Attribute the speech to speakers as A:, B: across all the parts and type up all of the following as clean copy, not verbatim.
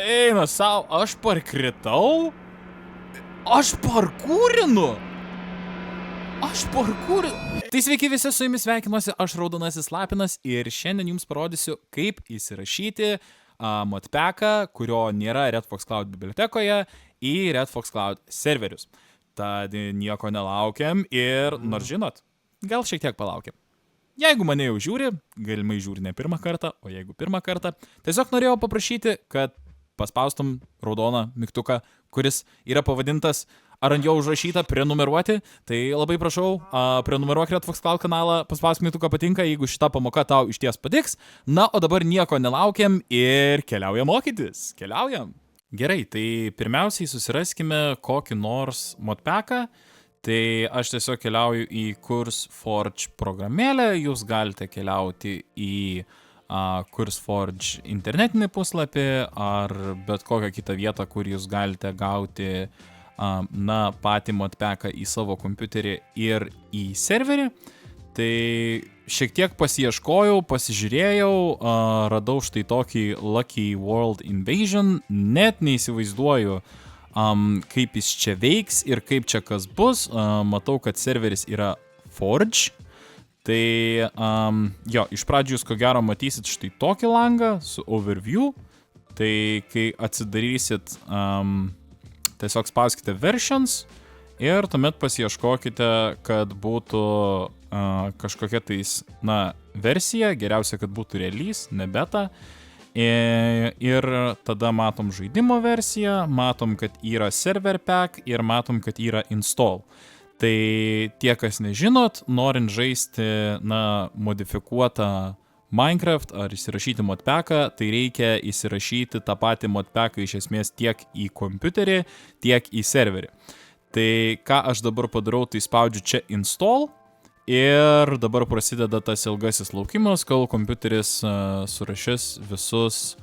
A: Eina savo, aš parkritau? Aš parkūrinu? Tai sveiki visi, su jumis sveikinuosi, aš Raudonasis Lapinas ir šiandien jums parodysiu, kaip įsirašyti modpacką, kurio nėra Red Fox Cloud bibliotekoje, į Red Fox Cloud serverius. Tad nieko nelaukiam ir, nors žinot, gal šiek tiek palaukiam. Jeigu mane jau žiūri, galimai žiūri ne pirmą kartą, o jeigu pirmą kartą, tiesiog norėjau paprašyti, kad paspaustum raudoną mygtuką, kuris yra pavadintas, ar ant jo užrašyta prenumeruoti, tai labai prašau, prenumeruok Red Fox Cloud kanalą, paspausk mygtuką patinka, jeigu šita pamoka tau išties patiks. Na, o dabar nieko nelaukiam ir keliaujam mokytis. Keliaujam. Gerai, tai pirmiausiai susiraskime kokį nors modpacką. Tai aš tiesiog keliauju į CurseForge programėlę, jūs galite keliauti į CurseForge internetinį puslapį ar bet kokią kitą vietą, kur jūs galite gauti patį modpacką į savo kompiuterį ir į serverį. Tai šiek tiek pasiieškojau, pasižiūrėjau, radau štai tokį Lucky World Invasion, net neįsivaizduoju, kaip jis čia veiks ir kaip čia kas bus. Matau, kad serveris yra Forge. Tai jo, iš pradžių jūs ko gero matysit štai tokį langą su overview. Tai kai atsidarysit, tiesiog spauskite versions ir tuomet pasiieškokite, kad būtų kažkokia tais, versija, geriausia, kad būtų release, ne beta. Ir tada matom žaidimo versiją, matom, kad yra server pack ir matom, kad yra install. Tai tie, kas nežinot, norint žaisti, modifikuotą Minecraft ar įsirašyti modpacką, tai reikia įsirašyti tą patį modpacką iš esmės tiek į kompiuterį, tiek į serverį. Tai ką aš dabar padarau, tai spaudžiu čia install. Ir dabar prasideda tas ilgasis laukimas, kol kompiuteris surašys visus,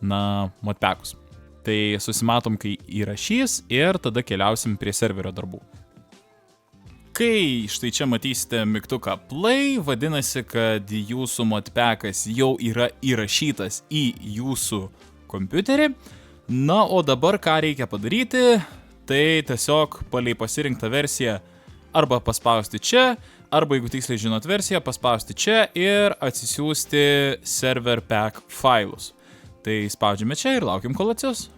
A: modpackus. Tai susimatom, kai įrašys ir tada keliausim prie serverio darbų. Kai štai čia matysite mygtuką play, vadinasi, kad jūsų modpackas jau yra įrašytas į jūsų kompiuterį. Na, o dabar ką reikia padaryti, tai tiesiog palei pasirinktą versiją arba paspausti čia, arba jeigu tiksliai žinot versiją, paspausti čia ir atsisiųsti server pack failus. Tai spaudžiame čia ir laukiam, kol atsiųs.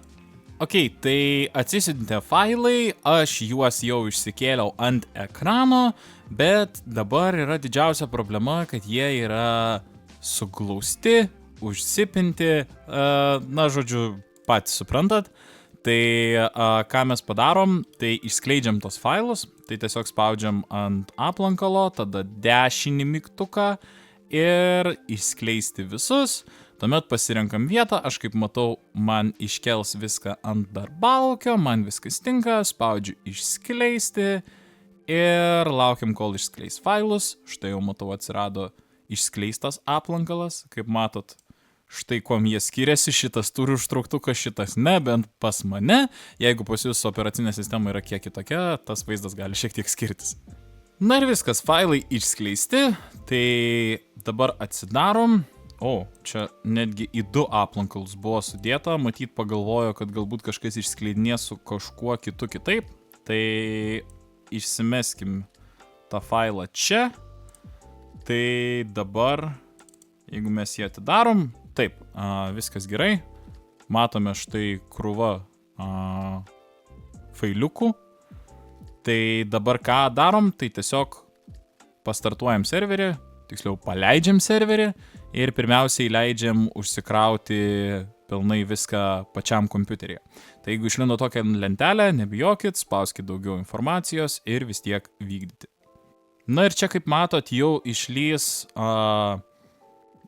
A: Ok, tai atsisiuntė failai, aš juos jau išsikėliau ant ekrano, bet dabar yra didžiausia problema, kad jie yra suglausti, užsipinti, žodžiu, patys suprantat. Tai ką mes padarom, tai išskleidžiam tos failus, tai tiesiog spaudžiam ant aplankalo, tada dešinį mygtuką ir išskleisti visus. Tuomet pasirenkam vietą, aš kaip matau, man iškels viską ant darbalaukio, man viskas tinka, spaudžiu išskleisti ir laukiam, kol išskleis failus. Štai jau matau atsirado išskleistas aplankalas, kaip matot. Štai kuom jie skiriasi, šitas turi užtrauktuką, šitas ne, bent pas mane. Jeigu pas jūs operacinė sistema yra kiek kitokia, tas vaizdas gali šiek tiek skirtis. Na ir viskas, failai išskleisti, tai dabar atsidarom. O, čia netgi į 2 aplankalus buvo sudėta, matyt pagalvojo, kad galbūt kažkas išskleidinės su kažkuo kitu kitaip. Tai išsimeskim tą failą čia. Tai dabar, jeigu mes jį atidarom, taip, viskas gerai. Matome štai krūvą failiukų. Tai dabar ką darom, tai tiesiog pastartuojam serverį, tiksliau paleidžiam serverį ir pirmiausiai leidžiam užsikrauti pilnai viską pačiam kompiuteryje. Tai jeigu išlindo tokią lentelę, nebijokit, spauskit daugiau informacijos ir vis tiek vykdyti. Na ir čia, kaip matot, jau išlys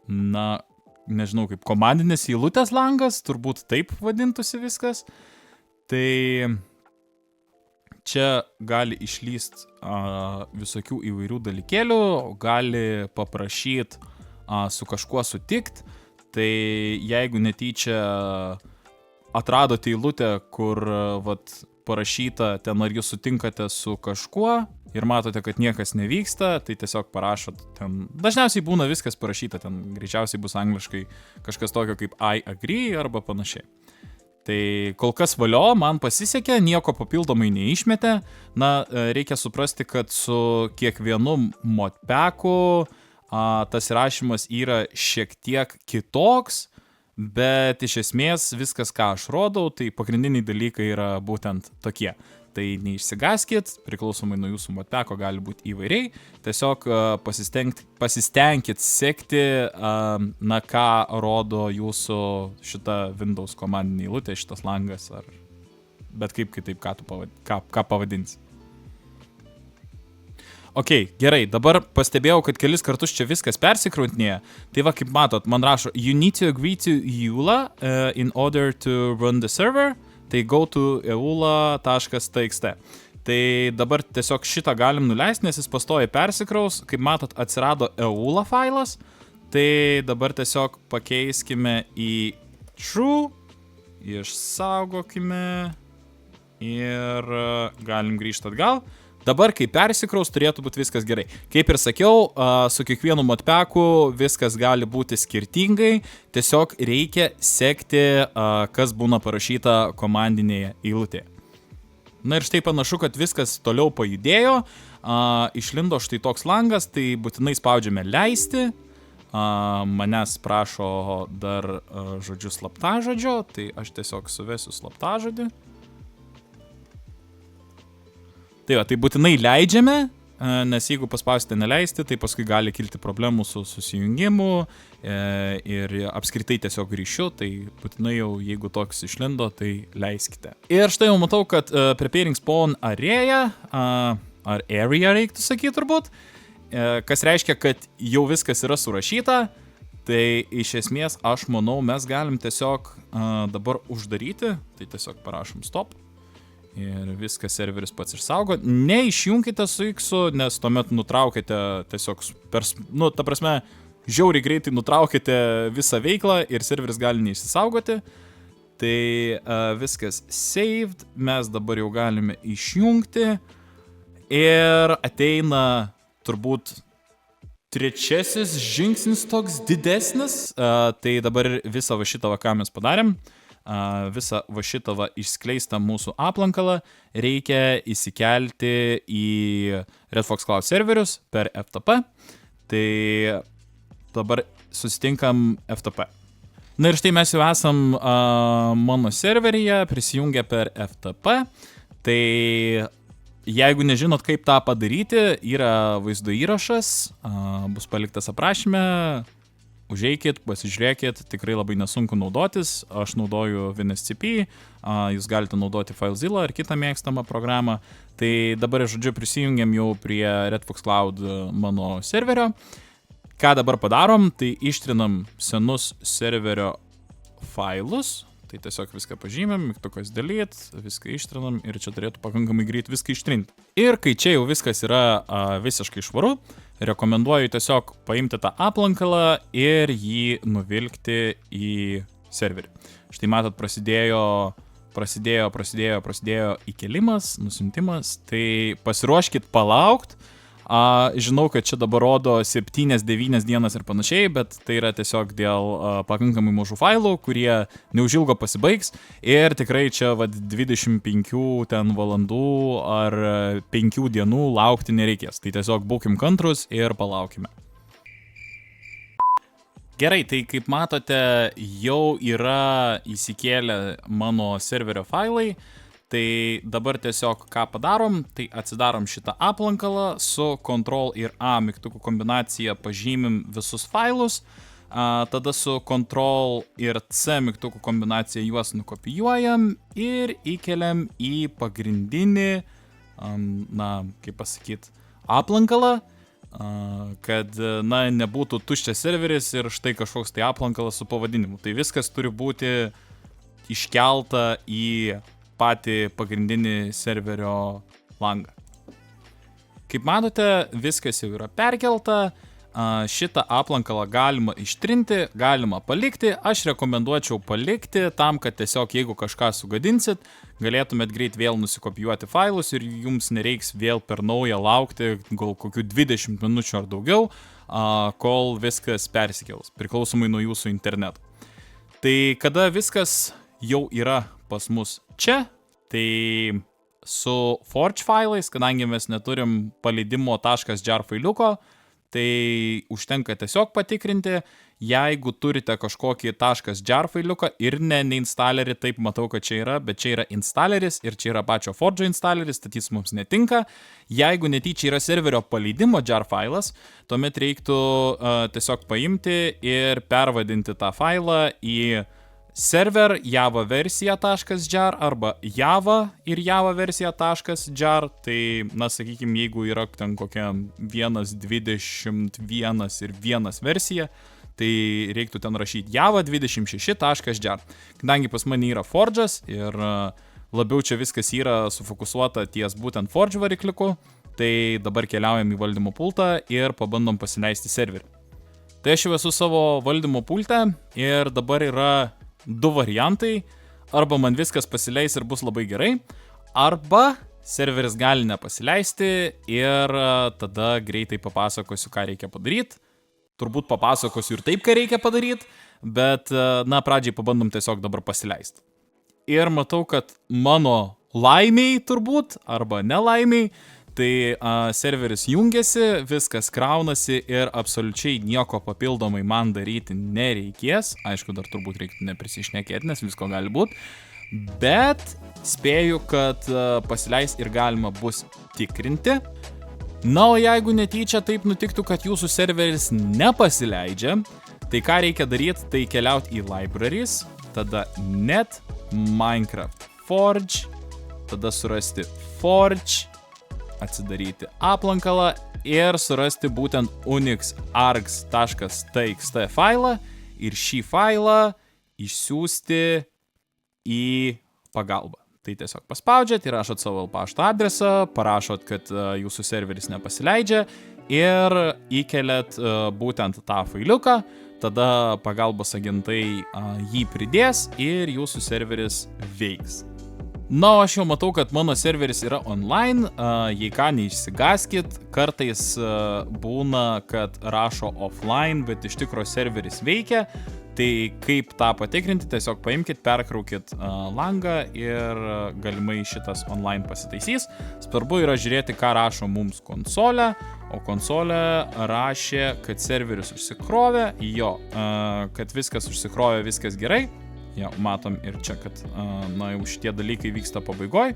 A: nežinau, kaip komandinės eilutės langas, turbūt taip vadintųsi viskas. Tai čia gali išlyst visokių įvairių dalykėlių, gali paprašyti su kažkuo sutikt. Tai jeigu netyčia atradote eilutę, kur parašyta ten, ar jūs sutinkate su kažkuo, ir matote, kad niekas nevyksta, tai tiesiog parašot ten. Dažniausiai būna viskas parašyta, ten greičiausiai bus angliškai kažkas tokio kaip I agree arba panašiai. Tai kol kas valio, man pasisekė, nieko papildomai neišmetė. Na, reikia suprasti, kad su kiekvienu modpeku tas įrašymas yra šiek tiek kitoks, bet iš esmės viskas, ką aš rodau, tai pagrindiniai dalykai yra būtent tokie. Tai neišsigaskit, priklausomai nuo jūsų modpeko gali būti įvairiai. Tiesiog pasistengkit sekti, na, ką rodo jūsų šita Windows komandinė eilutė, šitas langas, ar bet kaip kitaip, ką pavadinsi. Ok, gerai, dabar pastebėjau, kad kelis kartus čia viskas persikrautinėja. Tai va, kaip matot, man rašo, you need to agree to EULA in order to run the server. Tai go to eula.txt. Tai dabar tiesiog šitą galim nuleisti, nes jis pastoviai persikraus. Kaip matot, atsirado eula failas. Tai dabar tiesiog pakeiskime į true. Išsaugokime. Ir galim grįžti atgal. Dabar, kai persikraus, turėtų būti viskas gerai. Kaip ir sakiau, su kiekvienu modpeku viskas gali būti skirtingai. Tiesiog reikia sekti, kas būna parašyta komandinėje eilutėje. Na ir štai panašu, kad viskas toliau pajudėjo. Išlindo štai toks langas, tai būtinai spaudžiame leisti. Manęs prašo dar žodžiu slaptažodžio, tai aš tiesiog suvesiu slaptažodį. Tai va, tai būtinai leidžiame, nes jeigu paspausite neleisti, tai paskui gali kilti problemų su susijungimu ir apskritai tiesiog ryšiu, tai būtinai jau jeigu toks išlindo, tai leiskite. Ir štai jau matau, kad preparing spawn area, ar area reiktų sakyti turbūt, kas reiškia, kad jau viskas yra surašyta, tai iš esmės aš manau mes galim tiesiog dabar uždaryti, tai tiesiog parašom stop. Ir viskas serveris pats išsaugo. Neišjunkite su X-u, nes tuomet nutraukite tiesiog, ta prasme, žiauriai greitai nutraukite visą veiklą ir serveris gali neišsisaugoti. Tai viskas saved, mes dabar jau galime išjungti. Ir ateina turbūt trečiasis žingsnis toks didesnis. Tai dabar visą va šitą ką mes padarėm. Visą va šitą va išskleistą mūsų aplankalą reikia įsikelti į Red Fox Cloud serverius per FTP. Tai dabar susitinkam FTP. Na ir štai mes jau esam mano serveryje prisijungę per FTP. Tai jeigu nežinot, kaip tą padaryti, yra vaizdo įrašas, bus paliktas aprašyme. Užeikit, pasižiūrėkit, tikrai labai nesunku naudotis, aš naudoju WinSCP, jūs galite naudoti FileZilla ar kitą mėgstamą programą. Tai dabar, žodžiu, prisijungiam jau prie Red Fox Cloud mano serverio. Ką dabar padarom, tai ištrinam senus serverio failus, tai tiesiog viską pažymėm, mygtukas delete, viską ištrinam ir čia turėtų pakankamai greit viską ištrinti. Ir kai čia jau viskas yra visiškai švaru, rekomenduoju tiesiog paimti tą aplankalą ir jį nuvilkti į serverį. Štai matot, prasidėjo įkelimas, nusiuntimas, tai pasiruoškit palaukt. Žinau, kad čia dabar rodo 7-9 dienas ir panašiai, bet tai yra tiesiog dėl pakankamai mažų failų, kurie neužilgo pasibaigs ir tikrai čia 25 ten valandų ar 5 dienų laukti nereikės. Tai tiesiog būkim kantrus ir palaukime. Gerai, tai kaip matote, jau yra įsikėlę mano serverio failai. Tai dabar tiesiog ką padarom, tai atsidarom šitą aplankalą su Ctrl ir A mygtukų kombinacija pažymim visus failus, tada su Ctrl ir C mygtukų kombinacija juos nukopijuojam ir įkeliam į pagrindinį, kaip pasakyt, aplankalą, kad, nebūtų tuščias serveris ir štai kažkoks tai aplankalas su pavadinimu. Tai viskas turi būti iškelta į patį pagrindinį serverio langą. Kaip matote, viskas jau yra perkelta, šitą aplankalą galima ištrinti, galima palikti, aš rekomenduočiau palikti tam, kad tiesiog jeigu kažką sugadinsit, galėtumėt greit vėl nusikopijuoti failus ir jums nereiks vėl per naują laukti gal kokių 20 minučių ar daugiau, kol viskas persikels, priklausomai nuo jūsų interneto. Tai kada viskas jau yra pas mus čia, tai su Forge failais, kadangi mes neturim paleidimo .jar failiuko, tai užtenka tiesiog patikrinti, jeigu turite kažkokį .jar failiuką ir ne instalerį, taip matau, kad čia yra, bet čia yra instaleris ir čia yra pačio Forge instaleris, tad jis mums netinka. Jeigu netyčia yra serverio paleidimo jar failas, tuomet reiktų tiesiog paimti ir pervadinti tą failą į server java versija .jar arba java ir java versija .jar, tai, na, sakykime, jeigu yra ten kokia 1.21 ir 1 versija, tai reiktų ten rašyti java 26.jar. Kadangi pas mane yra Forge'as ir labiau čia viskas yra sufokusuota ties būtent Forge varikliuku, tai dabar keliaujam į valdymo pultą ir pabandom pasileisti serverį. Tai aš jau esu savo valdymo pulte ir dabar yra 2 variantai, arba man viskas pasileis ir bus labai gerai, arba serveris gali nepasileisti ir tada greitai papasakosiu, ką reikia padaryti. Turbūt papasakosiu ir taip, ką reikia padaryti, bet, na, pradžiai pabandom tiesiog dabar pasileisti. Ir matau, kad mano laimiai turbūt, arba nelaimiai, tai serveris jungiasi, viskas kraunasi ir absoliučiai nieko papildomai man daryti nereikės. Aišku, dar turbūt reiktų neprisišnekėti, nes visko gali būti. Bet spėju, kad pasileis ir galima bus tikrinti. Na, o jeigu netyčia taip nutiktų, kad jūsų serveris nepasileidžia, tai ką reikia daryti, tai keliauti į libraries, tada net Minecraft Forge, tada surasti Forge, atsidaryti aplankalą ir surasti būtent unixargs.txt failą ir šį failą išsiųsti į pagalbą. Tai tiesiog paspaudžiat, įrašot savo pašto adresą, parašot, kad jūsų serveris nepasileidžia ir įkeliat būtent tą failiuką, tada pagalbos agentai jį pridės ir jūsų serveris veiks. Na, aš jau matau, kad mano serveris yra online, jei ką, neišsigaskit, kartais būna, kad rašo offline, bet iš tikro serveris veikia, tai kaip tą patikrinti, tiesiog paimkit, perkraukit langą ir galimai šitas online pasitaisys. Svarbu yra žiūrėti, ką rašo mums konsolė, o konsolė rašė, kad serveris užsikrovė, kad viskas užsikrovė, viskas gerai. Ja, matom ir čia, kad na, jau šitie dalykai vyksta pabaigoj.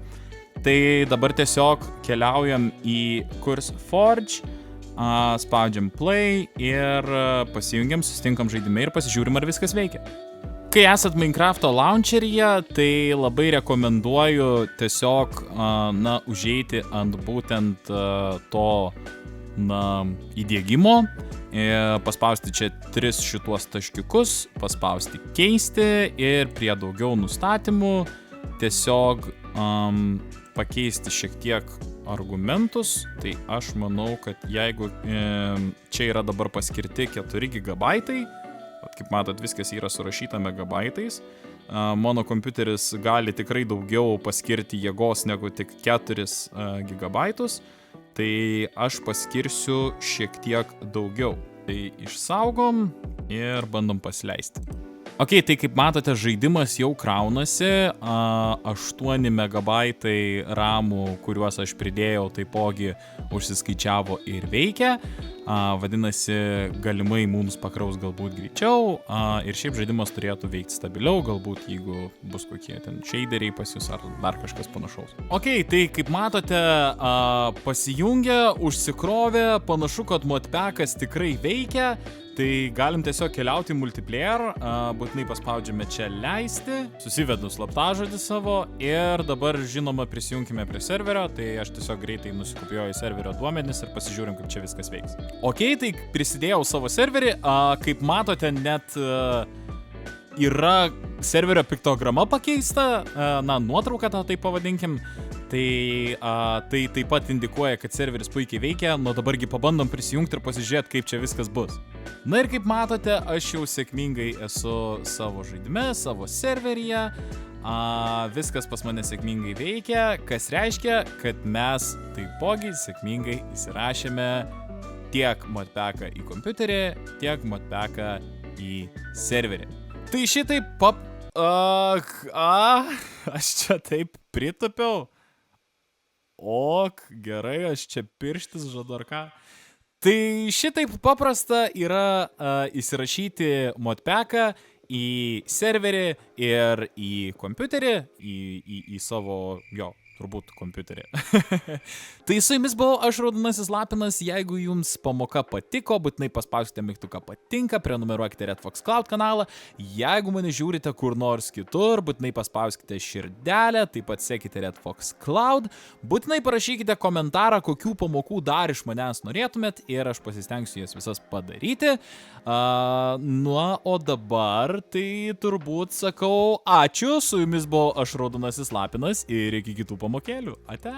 A: Tai dabar tiesiog keliaujam į kurs Forge, spaudžiam play ir pasijungiam, susitinkam žaidime ir pasižiūrim, ar viskas veikia. Kai esat Minecrafto launcheryje, tai labai rekomenduoju tiesiog na, užeiti ant būtent to įdiegimo, paspausti čia 3 šituos taškiukus, paspausti keisti ir prie daugiau nustatymų tiesiog pakeisti šiek tiek argumentus. Tai aš manau, kad jeigu čia yra dabar paskirti 4 gigabaitai, kaip matot, viskas yra surašyta megabaitais, mano kompiuteris gali tikrai daugiau paskirti jėgos negu tik 4 gigabaitus, tai aš paskirsiu šiek tiek daugiau. Tai išsaugom ir bandom pasileisti. Ok, tai kaip matote, žaidimas jau kraunasi, 8 megabaitai ramų, kuriuos aš pridėjau, taipogi užsiskaičiavo ir veikia. Vadinasi, galimai mums pakraus galbūt greičiau ir šiaip žaidimas turėtų veikti stabiliau, galbūt jeigu bus kokie ten shaderiai pas jūs ar dar kažkas panašaus. Ok, tai kaip matote, pasijungia, užsikrovė, panašu, kad modpackas tikrai veikia. Tai galim tiesiog keliauti į multiplayer, būtinai paspaudžiame čia leisti, susivedu slaptažodį savo ir dabar žinoma prisijungime prie serverio, tai aš tiesiog greitai nusikopijuoju serverio duomenis ir pasižiūrim, kaip čia viskas veiks. Ok, tai prisidėjau savo serverį, kaip matote, net yra serverio piktograma pakeista, na, nuotrauka tą taip pavadinkim. Tai taip pat indikuoja, kad serveris puikiai veikia, nuo dabargi pabandom prisijungti ir pasižiūrėti, kaip čia viskas bus. Na ir kaip matote, aš jau sėkmingai esu savo žaidime, savo serveryje, viskas pas mane sėkmingai veikia, kas reiškia, kad mes taipogi sėkmingai įsirašėme tiek modpacką į kompiuterį, tiek modpacką į serverį. Tai šitaip Aš čia taip pritupiau. Gerai, aš čia pirštis žadu ar ką. Tai šitaip paprasta yra įsirašyti modpacką į serverį ir į kompiuterį, į savo, turbūt kompiuterį. Tai su jumis buvau aš, Raudonasis Lapinas. Jeigu jums pamoka patiko, būtinai paspauskite mygtuką patinka, prenumeruokite Red Fox Cloud kanalą. Jeigu mane žiūrite kur nors kitur, būtinai paspauskite širdelę, taip pat sekite Red Fox Cloud. Būtinai parašykite komentarą, kokių pamokų dar iš manęs norėtumėt ir aš pasistengsiu jas visas padaryti. O dabar tai turbūt sakau ačiū, su jumis buvau aš, Raudonasis Lapinas, ir iki kitų pamokėlių. Ate.